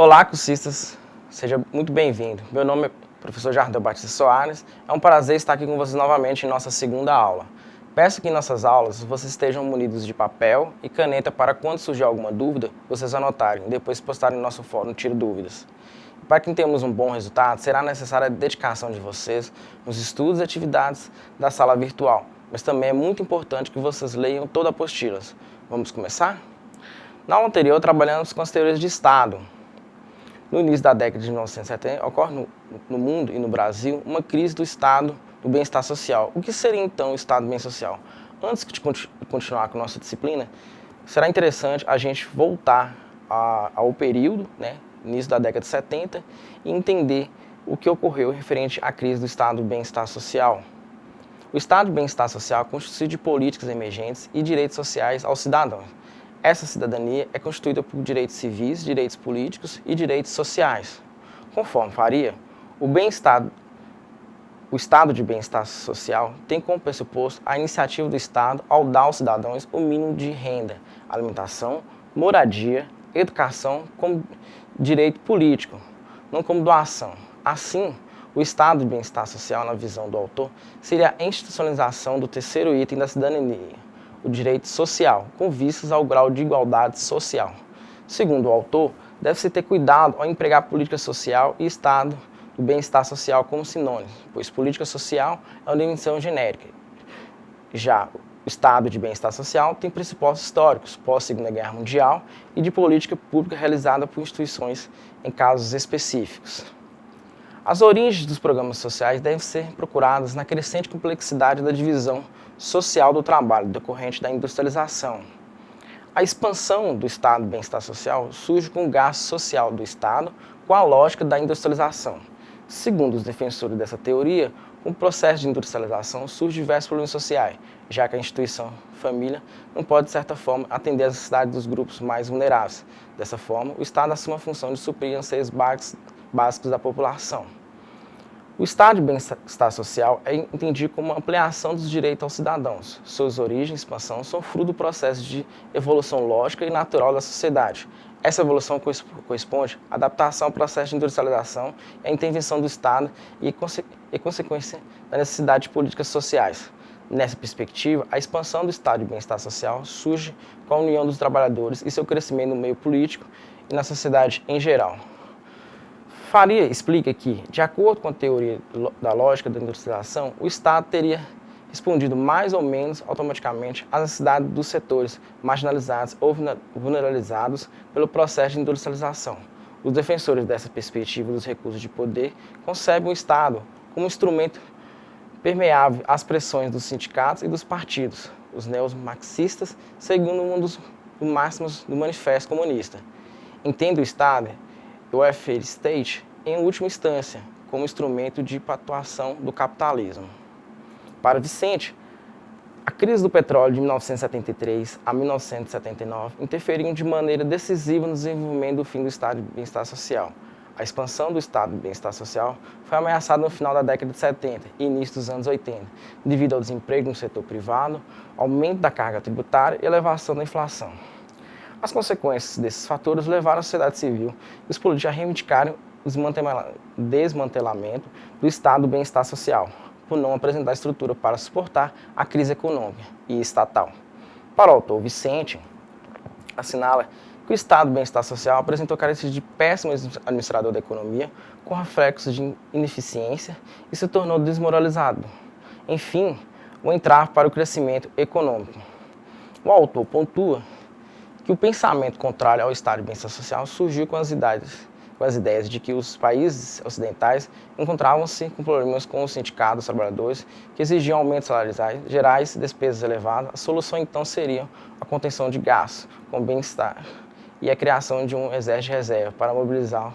Olá, cursistas, seja muito bem-vindo. Meu nome é professor Jardel Batista Soares. É um prazer estar aqui com vocês novamente em nossa segunda aula. Peço que em nossas aulas vocês estejam munidos de papel e caneta para quando surgir alguma dúvida, vocês anotarem e depois postarem no nosso fórum Tiro Dúvidas. Para que tenhamos um bom resultado, será necessária a dedicação de vocês nos estudos e atividades da sala virtual, mas também é muito importante que vocês leiam toda a apostila. Vamos começar? Na aula anterior, trabalhamos com as teorias de Estado. No início da década de 1970, ocorre no mundo e no Brasil uma crise do Estado do bem-estar social. O que seria então o Estado do bem-estar social? Antes de continuar com a nossa disciplina, será interessante a gente voltar ao período, início da década de 70, e entender o que ocorreu referente à crise do Estado do bem-estar social. O Estado do bem-estar social constitui de políticas emergentes e direitos sociais aos cidadãos. Essa cidadania é constituída por direitos civis, direitos políticos e direitos sociais. Conforme Faria, o estado de bem-estar social tem como pressuposto a iniciativa do Estado ao dar aos cidadãos o mínimo de renda, alimentação, moradia, educação como direito político, não como doação. Assim, o estado de bem-estar social, na visão do autor, seria a institucionalização do terceiro item da cidadania, o direito social, com vistas ao grau de igualdade social. Segundo o autor, deve-se ter cuidado ao empregar política social e estado do bem-estar social como sinônimos, pois política social é uma definição genérica. Já o estado de bem-estar social tem pressupostos históricos, pós-Segunda Guerra Mundial, e de política pública realizada por instituições em casos específicos. As origens dos programas sociais devem ser procuradas na crescente complexidade da divisão social do trabalho decorrente da industrialização. A expansão do estado de bem-estar social surge com o gasto social do Estado com a lógica da industrialização. Segundo os defensores dessa teoria, com o processo de industrialização surgem diversos problemas sociais, já que a instituição família não pode, de certa forma, atender às necessidades dos grupos mais vulneráveis. Dessa forma, o Estado assume a função de suprir anseios básicos da população. O estado de bem-estar social é entendido como uma ampliação dos direitos aos cidadãos. Suas origens e expansão são fruto do processo de evolução lógica e natural da sociedade. Essa evolução corresponde à adaptação ao processo de industrialização e à intervenção do Estado e consequência da necessidade de políticas sociais. Nessa perspectiva, a expansão do estado de bem-estar social surge com a união dos trabalhadores e seu crescimento no meio político e na sociedade em geral. Faria explica que, de acordo com a teoria da lógica da industrialização, o Estado teria respondido mais ou menos automaticamente às necessidades dos setores marginalizados ou vulnerabilizados pelo processo de industrialização. Os defensores dessa perspectiva dos recursos de poder concebem o Estado como um instrumento permeável às pressões dos sindicatos e dos partidos, os neomarxistas, seguindo um dos máximos do Manifesto Comunista. Entende o Estado, o welfare state, em última instância, como instrumento de pactuação do capitalismo. Para Vicente, a crise do petróleo de 1973 a 1979 interferiu de maneira decisiva no desenvolvimento do fim do estado de bem-estar social. A expansão do estado de bem-estar social foi ameaçada no final da década de 70 e início dos anos 80, devido ao desemprego no setor privado, aumento da carga tributária e elevação da inflação. As consequências desses fatores levaram a sociedade civil e os políticos a reivindicarem o desmantelamento do estado do bem-estar social, por não apresentar estrutura para suportar a crise econômica e estatal. Para o autor Vicente, assinala que o estado do bem-estar social apresentou características de péssimo administrador da economia, com reflexos de ineficiência e se tornou desmoralizado. Enfim, o entrave para o crescimento econômico. O autor pontua que o pensamento contrário ao estado de bem-estar social surgiu com as ideias de que os países ocidentais encontravam-se com problemas com os sindicatos, os trabalhadores, que exigiam aumentos salariais gerais e despesas elevadas. A solução, então, seria a contenção de gastos com bem-estar e a criação de um exército de reserva para mobilizar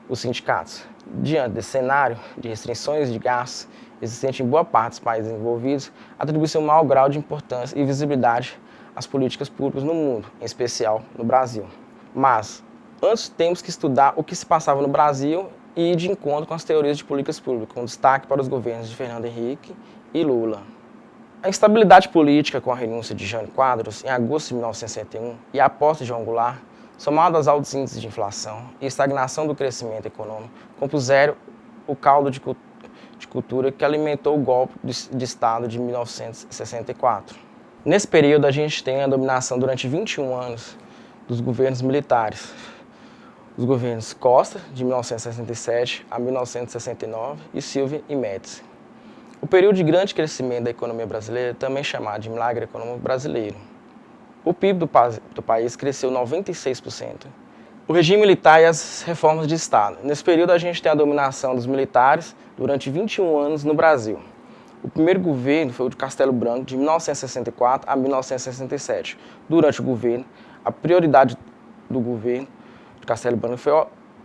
os sindicatos. Diante desse cenário de restrições de gastos existente em boa parte dos países envolvidos, atribui-se um maior grau de importância e visibilidade às políticas públicas no mundo, em especial no Brasil. Mas, antes temos que estudar o que se passava no Brasil e ir de encontro com as teorias de políticas públicas, com destaque para os governos de Fernando Henrique e Lula. A instabilidade política com a renúncia de Jânio Quadros em agosto de 1961 e a posse de João Goulart somado aos altos índices de inflação e estagnação do crescimento econômico, compuseram o caldo de cultura que alimentou o golpe de Estado de 1964. Nesse período, a gente tem a dominação durante 21 anos dos governos militares. Os governos Costa, de 1967 a 1969, e Silvio e Médici. O período de grande crescimento da economia brasileira, também chamado de milagre econômico brasileiro. O PIB do país cresceu 96%. O regime militar e as reformas de Estado. Nesse período, a gente tem a dominação dos militares durante 21 anos no Brasil. O primeiro governo foi o de Castelo Branco, de 1964 a 1967. Durante o governo, a prioridade do governo de Castelo Branco foi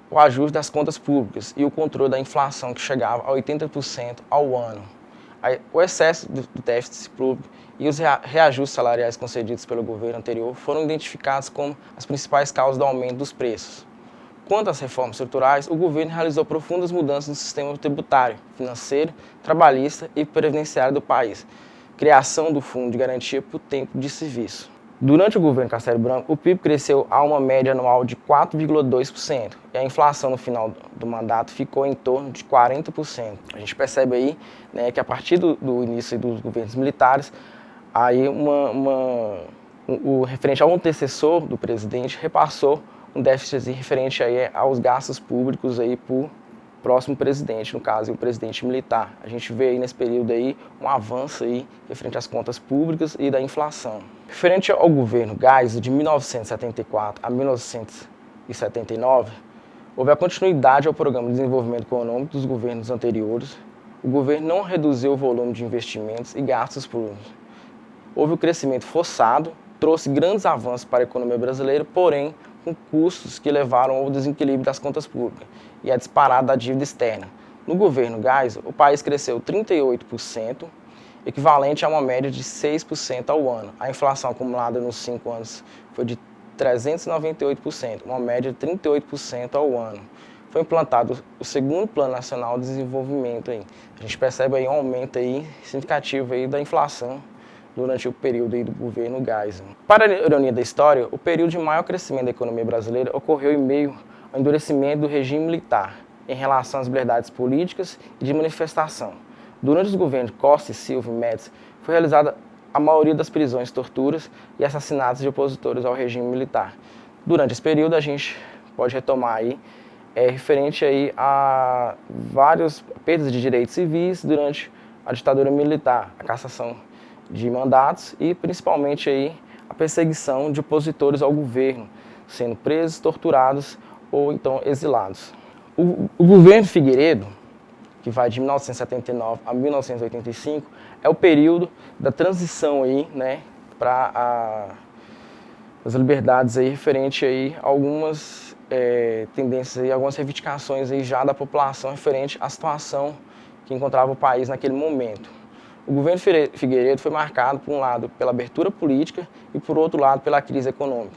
o ajuste das contas públicas e o controle da inflação, que chegava a 80% ao ano. O excesso do déficit público e os reajustes salariais concedidos pelo governo anterior foram identificados como as principais causas do aumento dos preços. Quanto às reformas estruturais, o governo realizou profundas mudanças no sistema tributário, financeiro, trabalhista e previdenciário do país, criação do Fundo de Garantia por Tempo de Serviço. Durante o governo Castelo Branco, o PIB cresceu a uma média anual de 4,2% e a inflação no final do mandato ficou em torno de 40%. A gente percebe aí, né, que a partir do início dos governos militares, aí o referente ao antecessor do presidente repassou um déficit referente aí aos gastos públicos aí por próximo presidente, no caso, o presidente militar. A gente vê aí nesse período aí um avanço aí referente às contas públicas e da inflação. Referente ao governo Geisel, de 1974 a 1979, houve a continuidade ao programa de desenvolvimento econômico dos governos anteriores. O governo não reduziu o volume de investimentos e gastos públicos. Houve o crescimento forçado, trouxe grandes avanços para a economia brasileira, porém com custos que levaram ao desequilíbrio das contas públicas e à disparada da dívida externa. No governo Geisel, o país cresceu 38%, equivalente a uma média de 6% ao ano. A inflação acumulada nos 5 anos foi de 398%, uma média de 38% ao ano. Foi implantado o segundo Plano Nacional de Desenvolvimento. Aí. A gente percebe aí um aumento aí significativo aí da inflação durante o período aí do governo Geisel. Para a ironia da história, o período de maior crescimento da economia brasileira ocorreu em meio ao endurecimento do regime militar em relação às liberdades políticas e de manifestação. Durante os governos Costa, Silvio e Médici, foi realizada a maioria das prisões, torturas e assassinatos de opositores ao regime militar. Durante esse período, a gente pode retomar aí, referente aí a várias perdas de direitos civis durante a ditadura militar, a cassação de mandatos e principalmente aí a perseguição de opositores ao governo, sendo presos, torturados ou então exilados. O governo Figueiredo, que vai de 1979 a 1985, é o período da transição aí, né, para as liberdades aí referente aí a algumas tendências aí, algumas reivindicações aí já da população referente à situação que encontrava o país naquele momento. O governo Figueiredo foi marcado, por um lado, pela abertura política e, por outro lado, pela crise econômica.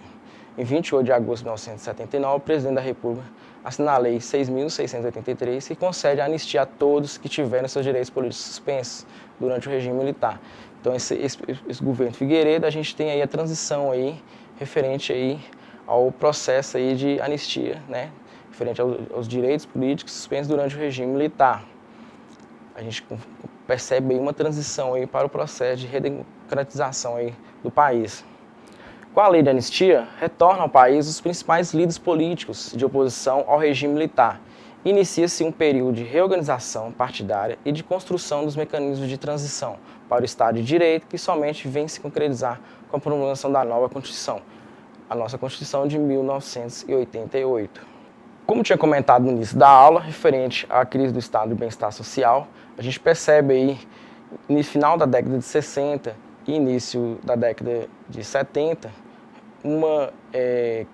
Em 28 de agosto de 1979, o presidente da República assina a Lei 6.683, que concede a anistia a todos que tiveram seus direitos políticos suspensos durante o regime militar. Então, esse governo Figueiredo, a gente tem aí a transição aí, referente aí ao processo aí de anistia, né, referente aos direitos políticos suspensos durante o regime militar. A gente percebe aí uma transição aí para o processo de redemocratização aí do país. Com a lei de anistia, retorna ao país os principais líderes políticos de oposição ao regime militar. Inicia-se um período de reorganização partidária e de construção dos mecanismos de transição para o Estado de Direito, que somente vem se concretizar com a promulgação da nova Constituição, a nossa Constituição de 1988. Como tinha comentado no início da aula, referente à crise do estado de bem-estar social, a gente percebe aí, no final da década de 60 e início da década de 70, uma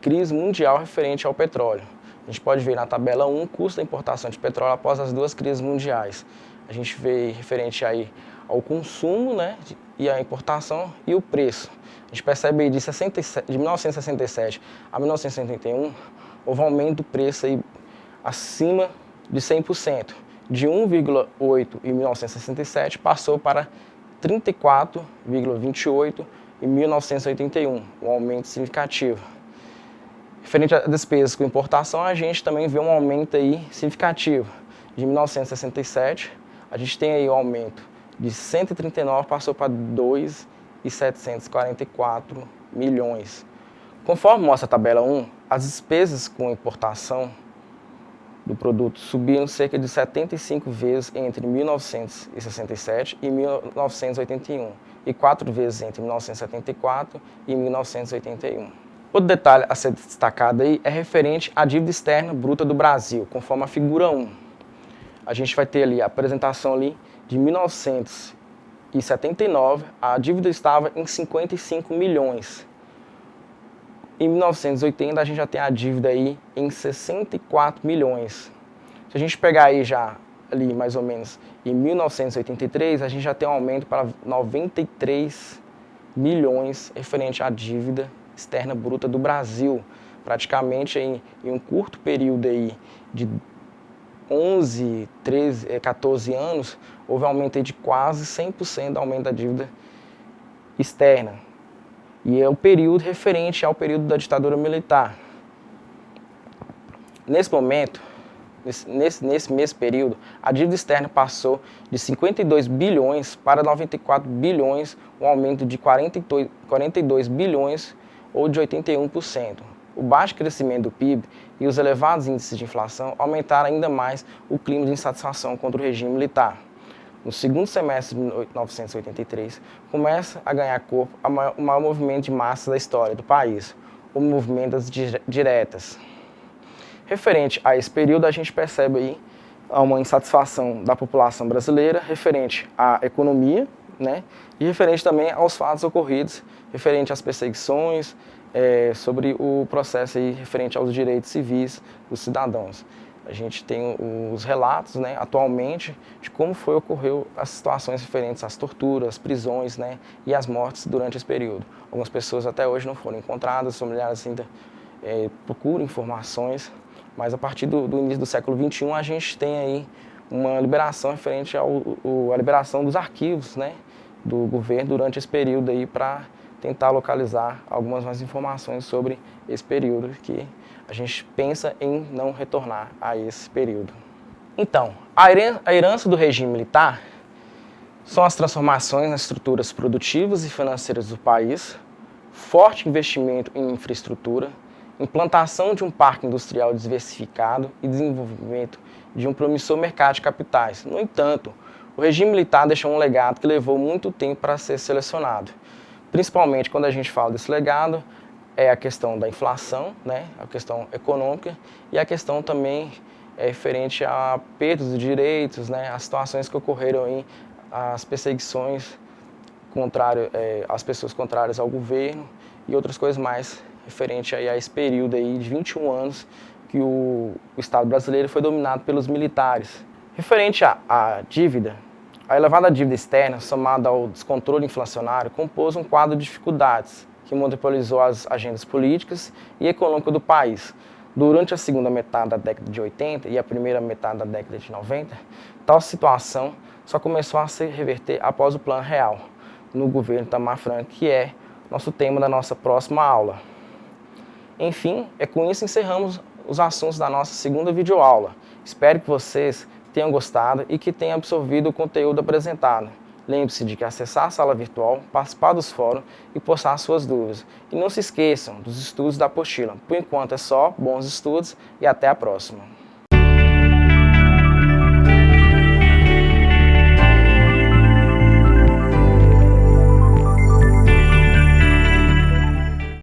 crise mundial referente ao petróleo. A gente pode ver na tabela 1 o custo da importação de petróleo após as duas crises mundiais. A gente vê referente aí ao consumo, né, e à importação e o preço. A gente percebe aí de 1967 a 1971, houve um aumento do preço aí acima de 100%. De 1,8 em 1967 passou para 34,28 em 1981, um aumento significativo. Referente a despesas com importação, a gente também vê um aumento aí significativo. De 1967, a gente tem aí um aumento de 139, passou para 2.744 milhões. Conforme mostra a tabela 1, as despesas com importação do produto subiram cerca de 75 vezes entre 1967 e 1981 e 4 vezes entre 1974 e 1981. Outro detalhe a ser destacado aí é referente à dívida externa bruta do Brasil, conforme a figura 1. A gente vai ter ali a apresentação ali de 1979, a dívida estava em 55 milhões. Em 1980 a gente já tem a dívida aí em 64 milhões. Se a gente pegar aí já ali mais ou menos em 1983, a gente já tem um aumento para 93 milhões referente à dívida externa bruta do Brasil. Praticamente em um curto período aí de 11, 13, 14 anos, houve um aumento aí de quase 100% do aumento da dívida externa. E é o período referente ao período da ditadura militar. Nesse momento, nesse mesmo período, a dívida externa passou de 52 bilhões para 94 bilhões, um aumento de 42 bilhões ou de 81%. O baixo crescimento do PIB e os elevados índices de inflação aumentaram ainda mais o clima de insatisfação contra o regime militar. No segundo semestre de 1983, começa a ganhar corpo o maior movimento de massa da história do país, o movimento das diretas. Referente a esse período, a gente percebe aí uma insatisfação da população brasileira referente à economia, né, e referente também aos fatos ocorridos, referente às perseguições, sobre o processo aí referente aos direitos civis dos cidadãos. A gente tem os relatos, né, atualmente, de como ocorreu as situações referentes às torturas, prisões, né, e às mortes durante esse período. Algumas pessoas até hoje não foram encontradas, familiares ainda procuram informações, mas a partir do início do século XXI a gente tem aí uma liberação referente à liberação dos arquivos, né, do governo durante esse período aí para tentar localizar algumas mais informações sobre esse período que a gente pensa em não retornar a esse período. Então, a herança do regime militar são as transformações nas estruturas produtivas e financeiras do país, forte investimento em infraestrutura, implantação de um parque industrial diversificado e desenvolvimento de um promissor mercado de capitais. No entanto, o regime militar deixou um legado que levou muito tempo para ser selecionado. Principalmente quando a gente fala desse legado, é a questão da inflação, né, a questão econômica e a questão também referente a perdas de direitos, né, as situações que ocorreram aí, as perseguições às pessoas contrárias ao governo e outras coisas mais referente aí a esse período aí de 21 anos que o Estado brasileiro foi dominado pelos militares. Referente à dívida, a elevada dívida externa, somada ao descontrole inflacionário, compôs um quadro de dificuldades que monopolizou as agendas políticas e econômicas do país. Durante a segunda metade da década de 80 e a primeira metade da década de 90, tal situação só começou a se reverter após o Plano Real, no governo Itamar Franco, que é nosso tema da nossa próxima aula. Enfim, com isso encerramos os assuntos da nossa segunda videoaula. Espero que vocês tenham gostado e que tenham absorvido o conteúdo apresentado. Lembre-se de acessar a sala virtual, participar dos fóruns e postar suas dúvidas. E não se esqueçam dos estudos da apostila. Por enquanto é só, bons estudos e até a próxima.